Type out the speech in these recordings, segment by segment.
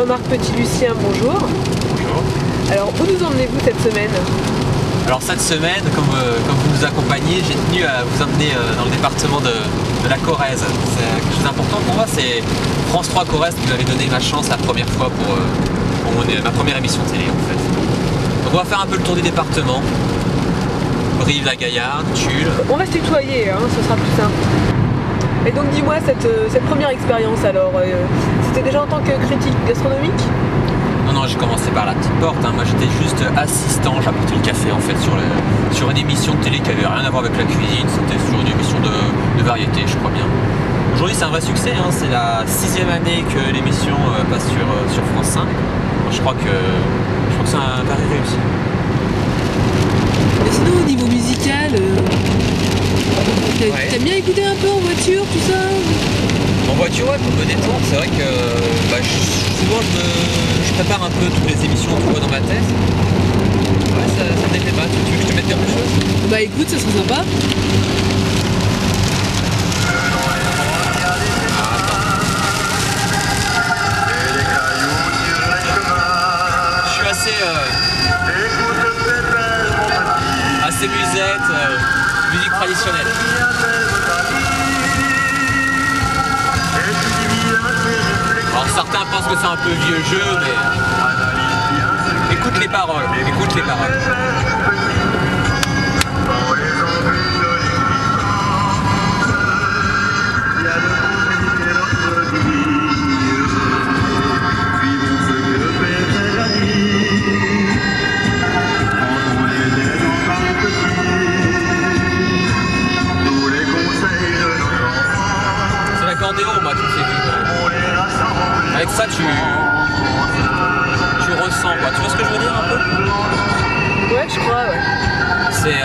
Jean-Marc Petit-Lucien, bonjour. Bonjour. Alors, où nous emmenez-vous cette semaine? Alors cette semaine, comme vous nous accompagnez, j'ai tenu à vous emmener dans le département de la Corrèze. C'est quelque chose d'important pour moi, c'est France 3 Corrèze qui m'avait donné ma chance la première fois pour ma première émission télé en fait. Donc on va faire un peu le tour du département. Brive-la-Gaillarde, Tulle. On va se tutoyer, hein, ce sera plus simple. Et donc dis-moi, cette première expérience alors, c'était déjà en tant que critique gastronomique? Non, j'ai commencé par la petite porte, hein. Moi j'étais juste assistant, j'apportais le café en fait sur une émission de télé qui avait rien à voir avec la cuisine, c'était sur une émission de variété je crois bien. Aujourd'hui c'est un vrai succès, hein. C'est la 6e année que l'émission passe sur France 5. Moi, je crois que c'est un pari réussi. Et sinon au niveau musical, t'aimes bien écouter un peu en voiture, tout ça? En voiture, ouais, pour me détendre, c'est vrai que souvent je prépare un peu toutes les émissions tu vois, dans ma tête. Ouais, ça me déplaît pas. Tu veux que je te mette quelque chose? Bah écoute, ça serait sympa. Je suis assez musette, musique traditionnelle. Alors certains pensent que c'est un peu vieux jeu, mais écoute les paroles, écoute les paroles. C'est l'accordéon, moi, qui me fait vivre. Avec ça, tu ressens, quoi. Tu vois ce que je veux dire un peu? Ouais, je crois, ouais. C'est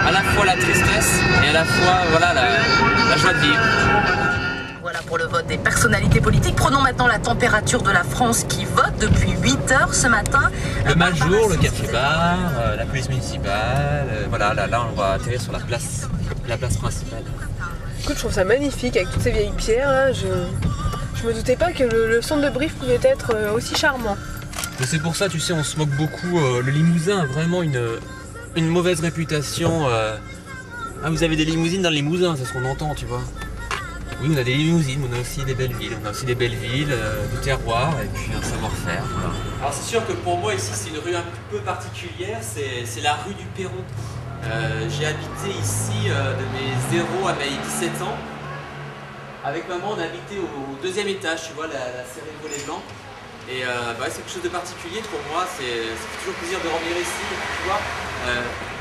à la fois la tristesse et à la fois voilà, la joie de vivre. Voilà pour le vote des personnalités politiques. Prenons maintenant la température de la France qui vote depuis 8 heures ce matin. Le Majour, le café-bar, la police municipale, voilà, là on va atterrir sur la place principale. Écoute, je trouve ça magnifique avec toutes ces vieilles pierres, là. Je me doutais pas que le centre de Brive pouvait être aussi charmant. Mais c'est pour ça, tu sais, on se moque beaucoup. Le Limousin a vraiment une mauvaise réputation. Ah, vous avez des limousines dans le Limousin, c'est ce qu'on entend, tu vois. Oui, on a des limousines, on a aussi des belles villes. On a aussi des belles villes, du terroir et puis un savoir-faire. Voilà. Alors c'est sûr que pour moi ici, c'est une rue un peu particulière, c'est la rue du Perron. J'ai habité ici de mes 0 à mes 17 ans. Avec maman, on a habité au 2e étage, tu vois, la série de volets blancs. Et c'est quelque chose de particulier pour moi, ça fait toujours plaisir de revenir ici, tu vois.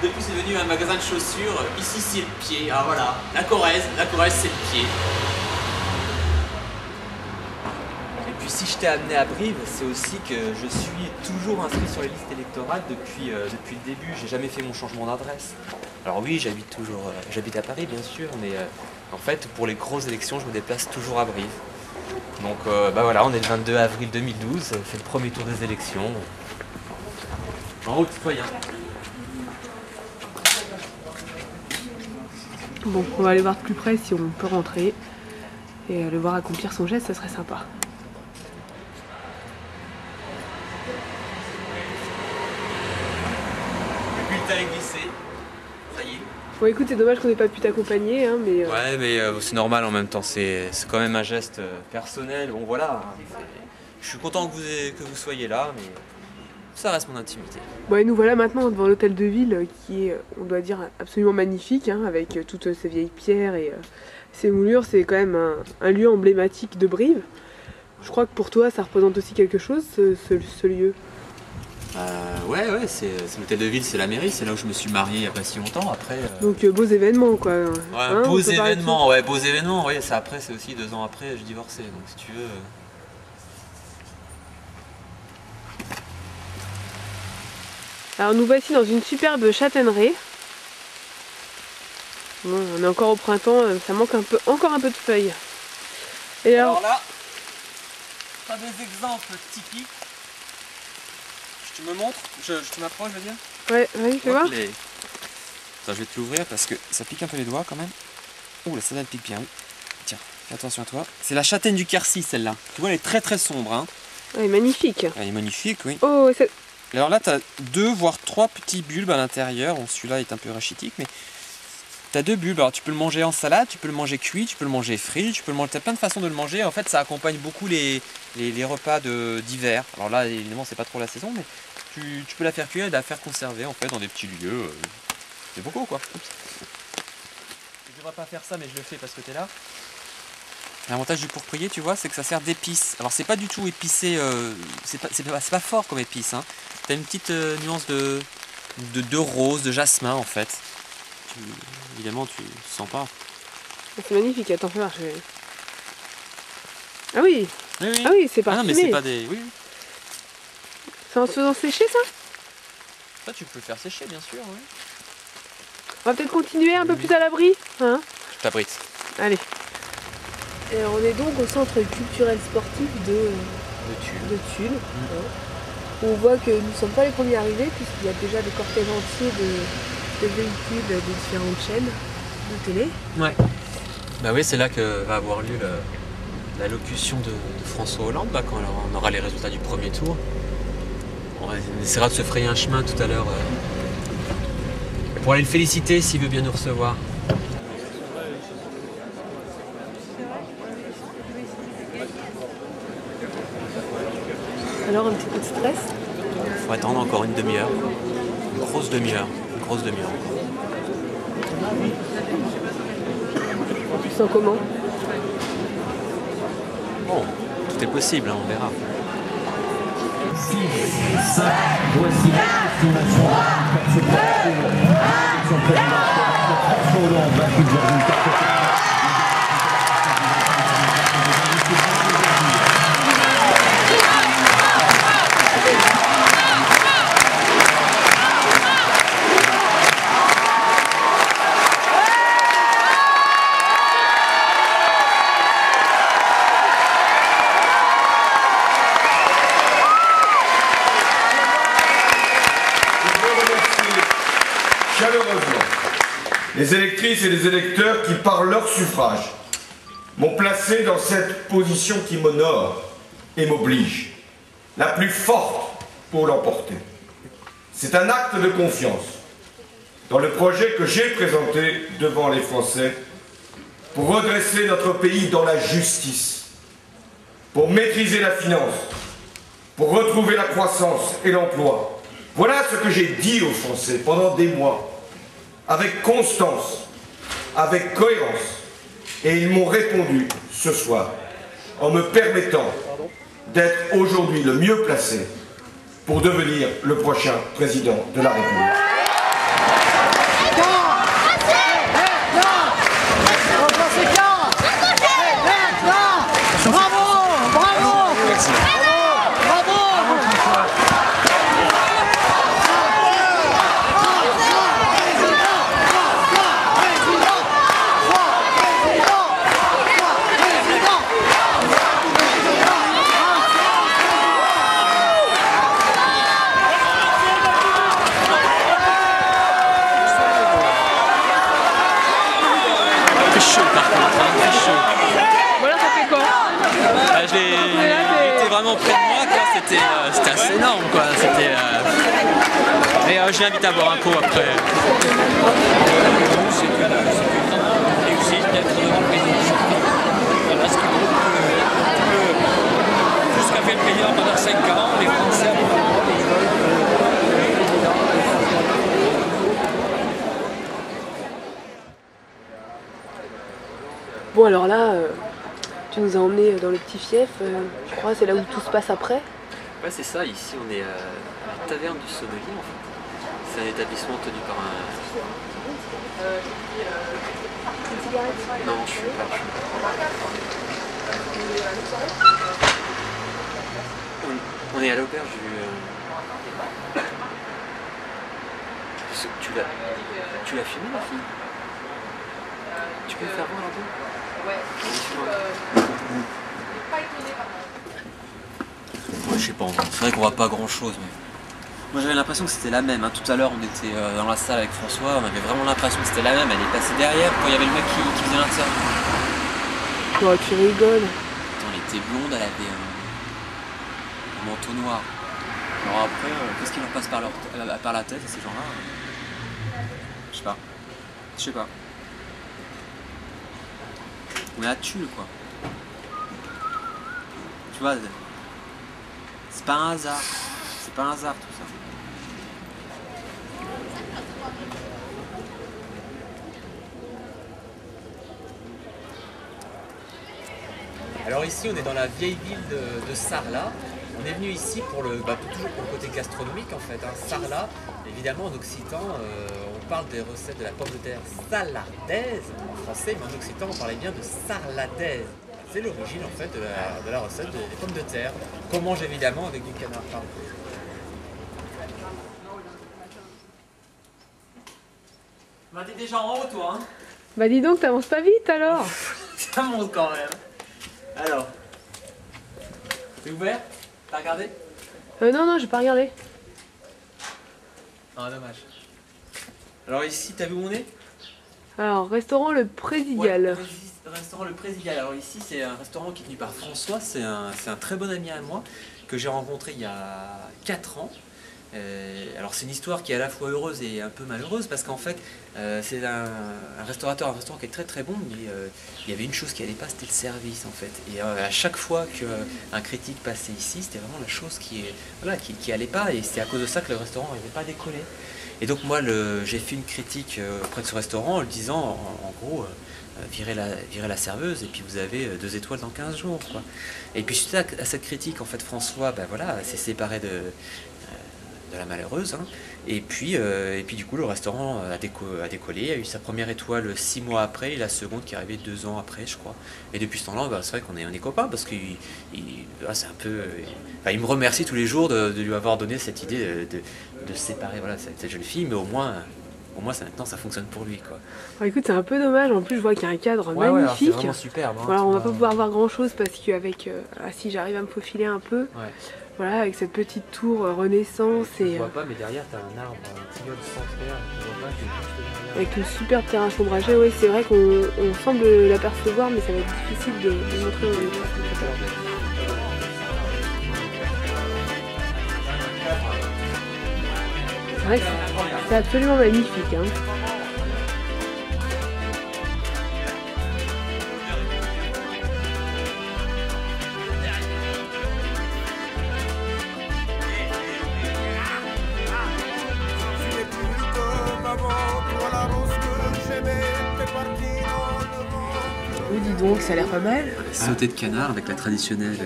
Depuis c'est devenu un magasin de chaussures, ici c'est le pied, alors voilà, la Corrèze c'est le pied. Et puis si je t'ai amené à Brive, c'est aussi que je suis toujours inscrit sur les listes électorales depuis le début, j'ai jamais fait mon changement d'adresse. Alors oui, j'habite à Paris bien sûr, mais en fait pour les grosses élections je me déplace toujours à Brive. Donc voilà, on est le 22 avril 2012, c'est le premier tour des élections. En route, citoyen. Bon, on va aller voir de plus près si on peut rentrer et le voir accomplir son geste, ça serait sympa. Le bulletin est glissé, ça y est. Bon écoute, c'est dommage qu'on n'ait pas pu t'accompagner, hein, mais... Ouais, mais c'est normal en même temps, c'est quand même un geste personnel. Bon voilà, je suis content que vous soyez là, mais ça reste mon intimité. Bon et nous voilà maintenant devant l'hôtel de ville qui est, on doit dire, absolument magnifique, hein, avec toutes ces vieilles pierres et ces moulures. C'est quand même un lieu emblématique de Brive. Je crois que pour toi ça représente aussi quelque chose, ce lieu. Ouais, c'est l'hôtel de ville, c'est la mairie, c'est là où je me suis marié il n'y a pas si longtemps. Après, Donc beaux événements quoi. Ouais, hein, beaux événements, ouais, ça après, c'est aussi 2 ans après, je divorçais, donc si tu veux... Alors nous voici dans une superbe châtaigneraie. Bon, on est encore au printemps, ça manque encore un peu de feuilles. Et alors là, t'as des exemples typiques. Tu me montres, je te m'approche, je veux dire. Ouais, fais voir. Attends, je vais te l'ouvrir parce que ça pique un peu les doigts quand même. Ouh là, ça pique bien, oui. Tiens, Attention à toi. C'est la châtaigne du Quercy, celle-là. Tu vois, elle est très très sombre. Hein. Elle est magnifique. Elle est magnifique, oui. Oh, alors là, tu as 2 voire 3 petits bulbes à l'intérieur. Bon, celui-là est un peu rachitique, mais tu as 2 bulbes. Alors tu peux le manger en salade, tu peux le manger cuit, tu peux le manger frit, tu as plein de façons de le manger. En fait, ça accompagne beaucoup les repas d'hiver. Alors là, évidemment, c'est pas trop la saison, mais tu peux la faire cuire et la faire conserver en fait dans des petits lieux. C'est beaucoup quoi. Oups. Je devrais pas faire ça, mais je le fais parce que tu es là. L'avantage du pourprier, tu vois, c'est que ça sert d'épice. Alors c'est pas du tout épicé, c'est pas fort comme épice. Hein. Tu as une petite nuance de rose, de jasmin en fait. Évidemment, tu sens pas. C'est magnifique, attends, fais voir. Ah oui, oui, oui. Ah oui, c'est parfumé. parfumé. Ah non, mais c'est pas des... Oui. C'est en se faisant sécher ça? Ça, tu peux le faire sécher, bien sûr. Oui. On va peut-être continuer un peu plus à l'abri. Hein, je t'abrite. Allez. Et on est donc au centre culturel sportif de Tulle. Où on voit que nous ne sommes pas les premiers arrivés, puisqu'il y a déjà des cortèges entiers de véhicules de différentes chaînes de télé. Ouais. Bah oui, c'est là que va avoir lieu la locution de François Hollande, là, quand on aura les résultats du premier tour. On essaiera de se frayer un chemin tout à l'heure pour aller le féliciter s'il veut bien nous recevoir. Alors un petit peu de stress? Il faut attendre encore une demi-heure. Une grosse demi-heure. Tu sens comment? Bon, tout est possible, hein, on verra. 6, 5, voici la estimation de son président François Hollande, 28,4%. Les électrices et les électeurs qui, par leur suffrage, m'ont placé dans cette position qui m'honore et m'oblige, la plus forte pour l'emporter. C'est un acte de confiance dans le projet que j'ai présenté devant les Français pour redresser notre pays dans la justice, pour maîtriser la finance, pour retrouver la croissance et l'emploi. Voilà ce que j'ai dit aux Français pendant des mois, avec constance, avec cohérence, et ils m'ont répondu ce soir en me permettant d'être aujourd'hui le mieux placé pour devenir le prochain président de la République. Vraiment près de moi, c'était assez énorme quoi. Et je l'invite à boire un coup après. C'est une réussite d'être devant le président sortant. Voilà ce qui prouve que tout ce qu'a fait le président pendant 5 ans, les Français Bon alors là, tu nous as emmenés dans le petit fief, je crois c'est là où tout se passe après. Ouais c'est ça, ici on est à la taverne du sommelier en fait. C'est un établissement tenu par un... Non, je suis pas. On est à l'auberge du... Tu l'as filmé la fille? Tu peux me faire voir un peu? Ouais. Ouais, je sais pas, c'est vrai qu'on voit pas grand chose. Mais... Moi j'avais l'impression que c'était la même. Hein. Tout à l'heure on était dans la salle avec François, on avait vraiment l'impression que c'était la même. Elle est passée derrière quand il y avait le mec qui faisait l'interview. Oh, tu rigoles. Attends, elle était blonde, elle avait un manteau noir. Alors après, qu'est-ce qui leur passe par la tête à ces gens-là? Je sais pas. Je sais pas. On est à Tulle, quoi. Tu vois, c'est pas un hasard. C'est pas un hasard tout ça. Alors ici, on est dans la vieille ville de Sarlat. On est venu ici pour toujours pour le côté gastronomique en fait. Sarlat, évidemment en occitan, on parle des recettes de la pomme de terre salardaise en français, mais en occitan on parlait bien de sarladaise. C'est l'origine en fait de la recette des pommes de terre, qu'on mange évidemment avec du canard. Pardon. Bah t'es déjà en haut toi hein. Bah dis donc, t'avances pas vite alors. Ça monte quand même. Alors, c'est ouvert? T'as regardé? Non, j'ai pas regardé. Ah, dommage. Alors ici, t'as vu où on est? Alors, restaurant Le Présidial. Ouais, restaurant Le Présidial. Alors ici, c'est un restaurant qui est tenu par François. C'est un très bon ami à moi que j'ai rencontré il y a 4 ans. Alors c'est une histoire qui est à la fois heureuse et un peu malheureuse parce qu'en fait c'est un restaurant qui est très très bon, mais il y avait une chose qui n'allait pas, c'était le service en fait. Et à chaque fois qu'un critique passait ici, c'était vraiment la chose qui allait pas, et c'est à cause de ça que le restaurant n'arrivait pas à décoller. Et donc moi j'ai fait une critique auprès de ce restaurant en le disant en gros virez la serveuse et puis vous avez 2 étoiles dans 15 jours quoi. Et puis suite à cette critique en fait François s'est séparé de la malheureuse hein. Et puis du coup le restaurant a décollé, a eu sa première étoile 6 mois après et la seconde qui est arrivée 2 ans après je crois. Et depuis ce temps-là c'est vrai qu'on est copains parce qu'il c'est un peu il me remercie tous les jours de lui avoir donné cette idée de séparer cette jeune fille, mais au moins maintenant ça fonctionne pour lui quoi. Alors, écoute, c'est un peu dommage, en plus je vois qu'il y a un cadre magnifique. C'est vraiment superbe. Hein, voilà, on va pas pouvoir voir grand chose parce qu'avec si j'arrive à me faufiler un peu. Ouais. Voilà, avec cette petite tour Renaissance Tu et vois pas, mais derrière t'as un arbre, un tilleul centenaire, tu vois pas, qui est juste derrière. avec une superbe terrasse ombragée. Oui, c'est vrai qu'on semble l'apercevoir, mais ça va être difficile de montrer au C'est vrai que c'est absolument magnifique. Hein. Oh, dis donc, ça a l'air pas mal. Sauté de canard avec la traditionnelle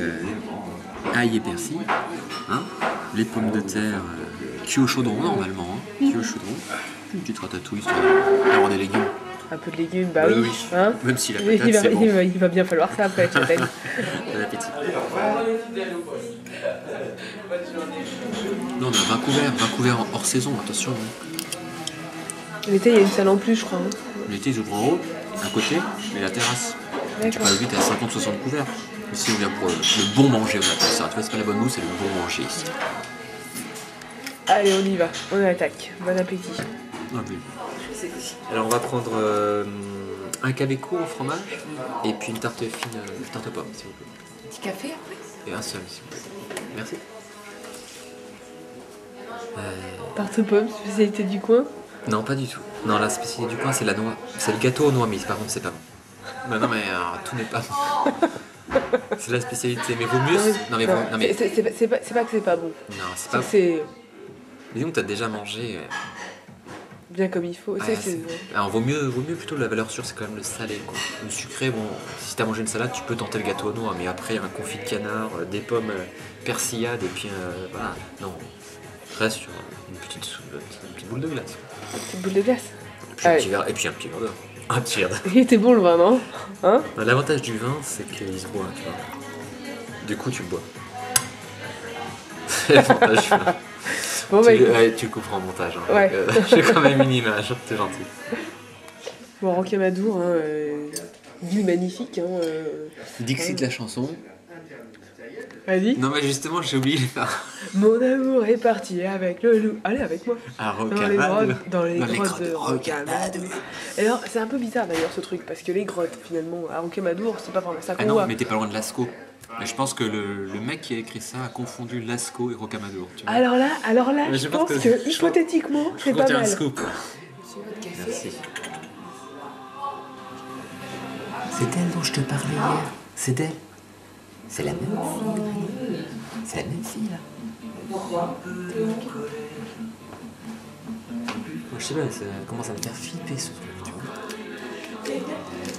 ail et persil, hein, les pommes de terre cuits au chaudron normalement, hein, cuits au chaudron, une petite ratatouille, avoir des légumes. Un peu de légumes, bah oui. Hein, même si la patate c'est bon. Il va bien falloir ça après, tu t'as Bon appétit. Non, on a Vancouver hors saison, attention. Hein. L'été, il y a une salle en plus, je crois. Hein. L'été, ils ouvrent en haut, à côté, et la terrasse. Tu peux aller vite à 50-60 couverts. Ici, on vient pour le bon manger, on appelle ça. Tu vois, c'est pas la bonne mousse, c'est le bon manger ici. Allez, on y va, on attaque. Bon appétit. Ah, oui. Alors, on va prendre un cabeco au fromage et puis une tarte fine, tarte pomme, s'il vous plaît. Petit café après? Et un seul, s'il vous plaît. Merci. Tarte pomme, spécialité du coin? Non, pas du tout. Non, la spécialité du coin, c'est la noix. C'est le gâteau aux noix, mais par contre, c'est pas bon. Bah non, mais tout n'est pas bon. C'est la spécialité. Mais vaut mieux. Non, mais c'est pas que c'est pas bon. Non, c'est pas bon. C'est Mais donc, t'as déjà mangé. bien comme il faut. Alors, vaut mieux plutôt la valeur sûre, c'est quand même le salé, quoi. Le sucré, bon, si t'as mangé une salade, tu peux tenter le gâteau aux noix, mais après, un confit de canard, des pommes persillades, et puis voilà. Non, reste sur une petite boule de glace. Une petite boule de glace. Et puis un petit verre d'eau. Un petit verre d'eau. Il était bon le vin, non? Hein? L'avantage du vin, c'est qu'il se boit, tu vois. Du coup, tu le bois. C'est l'avantage du vin. Bon, tu le couperas en montage. Hein. Ouais. J'ai quand même une image, t'es gentil. Bon, Rocamadour, ville magnifique. Dixit la chanson. Vas-y. Non mais justement j'ai oublié de les faire. Mon amour est parti avec le loup. Allez avec moi. À Dans les Rocamadour. grottes, dans les grottes de Rocamadour. Rocamadour. Et alors c'est un peu bizarre d'ailleurs ce truc parce que les grottes finalement à Rocamadour c'est pas vraiment ça qu'on Ah non, voit. mais t'es pas loin de Lascaux. Mais je pense que le mec qui a écrit ça a confondu Lascaux et Rocamadour. Tu vois. Alors là, Mais je pense que hypothétiquement c'est pas Retiens un mal. scoop. Merci. C'est d'elle dont je te parlais hier. C'est d'elle. C'est la même fille. C'est la même fille là. Moi, je sais pas, ça commence à me faire flipper ce truc, tu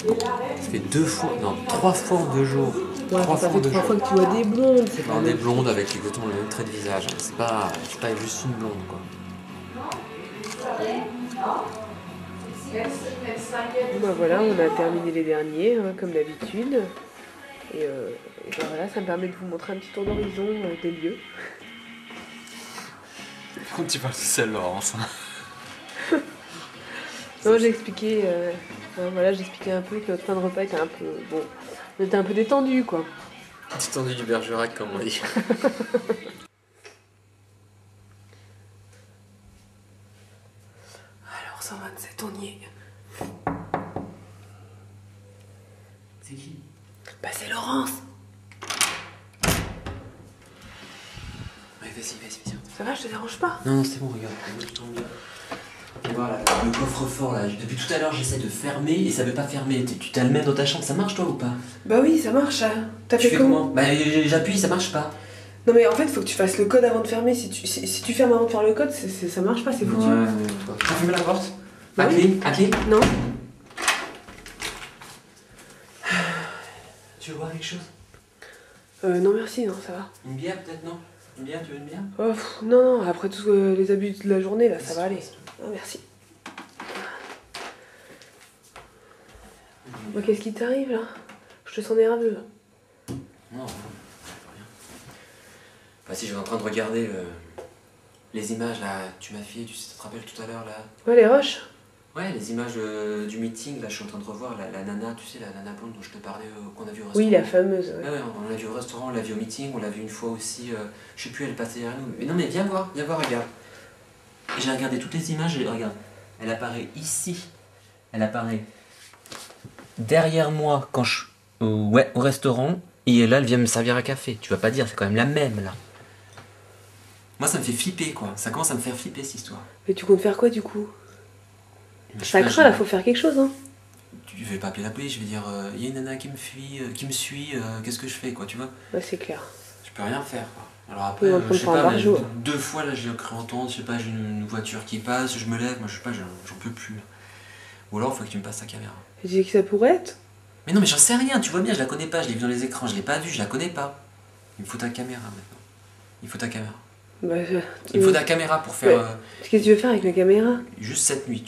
vois. Ça fait 2 fois, non, 3 fois en 2 jours. Ouais, 3 ça fois en fait 2 3 jours. fois que tu vois des blondes, c'est pas Non, des mal. blondes avec exactement le même trait de visage. C'est pas juste une blonde quoi. Bon, bah voilà, on a terminé les derniers, hein, comme d'habitude. Et bah voilà, ça me permet de vous montrer un petit tour d'horizon des lieux. Quand tu parles tout seul, Laurence. Non, j'ai expliqué, voilà, j'expliquais un peu que notre fin de repas était un peu, bon, on était un peu détendu quoi. Petit tendu du Bergerac comme on dit. Alors 127, on y est. C'est qui? Bah c'est Laurence. Ouais, vas-y, viens. Ça va, je te dérange pas? Non, c'est bon, regarde, je tombe bien. Et voilà, le coffre-fort là, depuis tout à l'heure j'essaie de fermer et ça veut pas fermer. Tu t'as le même dans ta chambre, ça marche toi ou pas? Bah oui, ça marche, hein. T'as Tu fait fais comment? Bah j'appuie, ça marche pas. Non mais en fait, faut que tu fasses le code avant de fermer. Si tu fermes avant de faire le code, ça marche pas, c'est foutu. T'as fermé la porte? Bah À oui. clé? Non? Tu veux boire quelque chose? Non merci, non, ça va. Une bière peut-être, non? Une bière, tu veux une bière? Oh, non, après tous les abus de la journée, là, ça va aller. Non, merci. Bon, qu'est-ce qui t'arrive, là? Je te sens nerveux. Non, rien. Bah si, je suis en train de regarder les images là, tu m'as fait, tu te rappelles tout à l'heure là? Ouais, les roches? Ouais, les images du meeting, là je suis en train de revoir la nana, tu sais, la nana blonde dont je te parlais, qu'on a vu au restaurant. Oui, la fameuse. Ouais. Ouais, on l'a vu au restaurant, on l'a vu au meeting, on l'a vu une fois aussi, je sais plus, elle passait derrière nous. Mais non mais viens voir, regarde. Et j'ai regardé toutes les images et regarde, elle apparaît ici, elle apparaît derrière moi quand je... ouais, au restaurant, et là elle vient me servir un café. Tu vas pas dire, c'est quand même la même là. Moi ça me fait flipper quoi, ça commence à me faire flipper cette histoire. Mais tu comptes faire quoi, du coup? Je sais Ça pas, craint, là, faut faire quelque chose, hein. Je vais pas appeler la police, je vais dire, il y a une nana qui me suit, qu'est-ce que je fais quoi, tu vois? Ouais, c'est clair. Je peux rien faire quoi. Alors après, On va je sais prendre pas, par mais jour. 2 fois là j'ai cru entendre, je sais pas, j'ai une voiture qui passe, je me lève, moi je sais pas, j'en peux plus. Ou alors il faut que tu me passes ta caméra. Tu dis que ça pourrait être? Mais non mais j'en sais rien, tu vois bien, je la connais pas, je l'ai vu dans les écrans, je l'ai pas vue, je la connais pas. Il me faut ta caméra maintenant. Il me faut ta caméra. Bah, Il me faut ta caméra pour faire Qu'est-ce que tu veux faire avec ma caméra? juste cette nuit.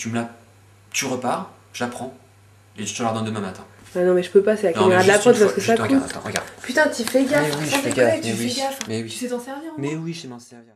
Tu repars, je la prends et je te la redonne demain matin. Ah non, mais je peux pas, c'est la Non, mais caméra de la juste une prod parce fois, que ça juste regarde, coûte. attends, regarde. Putain, tu fais gaffe. Mais oui, sans je fais déconner, gaffe, tu mais fais oui, gaffe. mais oui. Tu sais t'en servir, Mais oui, je sais m'en servir.